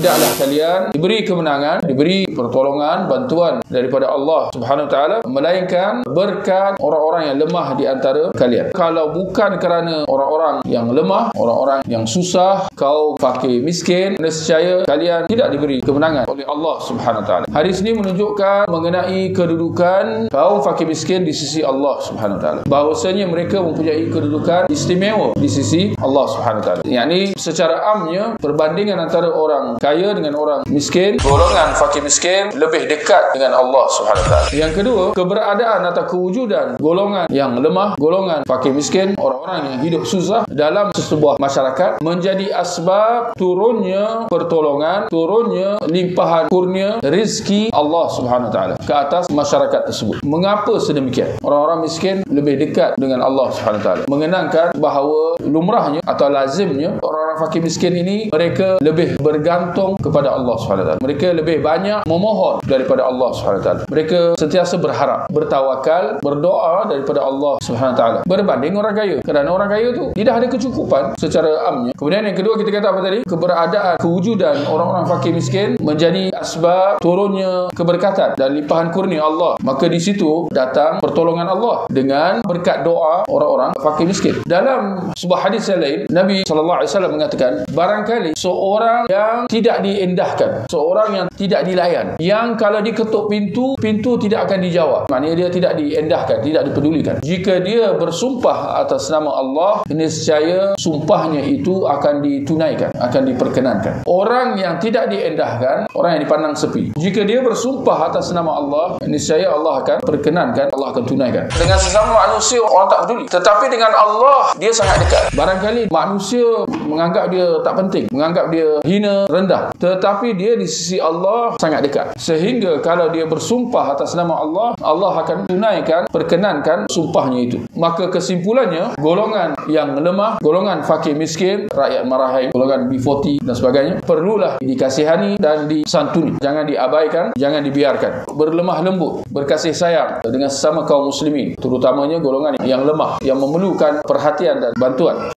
tidaklah kalian diberi kemenangan, diberi pertolongan, bantuan daripada Allah Subhanahu Wa Taala, melainkan berkat orang-orang yang lemah di antara kalian. Kalau bukan kerana orang-orang yang lemah, orang-orang yang susah, kaum fakir miskin, nescaya kalian tidak diberi kemenangan oleh Allah Subhanahu Wa Taala. Hadis ini menunjukkan mengenai kedudukan kaum fakir miskin di sisi Allah Subhanahu Wa Taala, bahawasanya mereka mempunyai kedudukan istimewa di sisi Allah Subhanahu Wa Taala. Yakni secara amnya perbandingan antara orang kaya dengan orang miskin, golongan fakir miskin lebih dekat dengan Allah Subhanahu Wa Taala. Yang kedua, keberadaan atau kewujudan golongan yang lemah, golongan fakir miskin, orang-orang yang hidup susah dalam sebuah masyarakat menjadi asbab turunnya pertolongan, turunnya limpahan kurnia rezeki Allah Subhanahu Wa Taala ke atas masyarakat tersebut. Mengapa sedemikian? Orang-orang miskin lebih dekat dengan Allah Subhanahu Wa Taala, mengenangkan bahawa lumrahnya atau lazimnya orang-orang fakir miskin ini mereka lebih bergantung kepada Allah Subhanahu Wa Taala. Mereka lebih banyak memohon daripada Allah Subhanahu Wa Taala. Mereka sentiasa berharap, bertawakal, berdoa daripada Allah Subhanahu Wa Taala berbanding orang kaya. Kerana orang kaya tu tidak ada kecukupan secara amnya. Kemudian yang kedua, kita kata apa tadi? Keberadaan, kewujudan orang-orang fakir miskin menjadi asbab turunnya keberkatan dan limpahan kurnia Allah. Maka di situ datang pertolongan Allah dengan berkat doa orang-orang fakir miskin. Dalam sebuah hadis yang lain, Nabi SAW mengatakan, barangkali seorang yang tidak diendahkan, seorang yang tidak dilayan, yang kalau diketuk pintu, pintu tidak akan dijawab, maknanya dia tidak diendahkan, tidak dipedulikan. Jika dia bersumpah atas nama Allah, niscaya sumpahnya itu akan ditunaikan, akan diperkenankan. Orang yang tidak diendahkan, orang yang dipandang sepi, jika dia bersumpah atas nama Allah, niscaya Allah akan perkenankan, Allah akan tunaikan. Dengan sesama manusia orang tak peduli, tetapi dengan Allah dia sangat dekat. Barangkali manusia menganggap dia tak penting, menganggap dia hina, rendah, tetapi dia di sisi Allah sangat dekat, sehingga kalau dia bersumpah atas nama Allah, Allah akan tunaikan, perkenankan sumpahnya itu. Maka kesimpulannya, golongan yang lemah, golongan fakir miskin, rakyat marahin, golongan B40 dan sebagainya, perlulah dikasihani dan disantuni. Jangan diabaikan, jangan dibiarkan. Berlemah lembut, berkasih sayang dengan sesama kaum muslimin, terutamanya golongan yang lemah, yang memerlukan perhatian dan bantuan.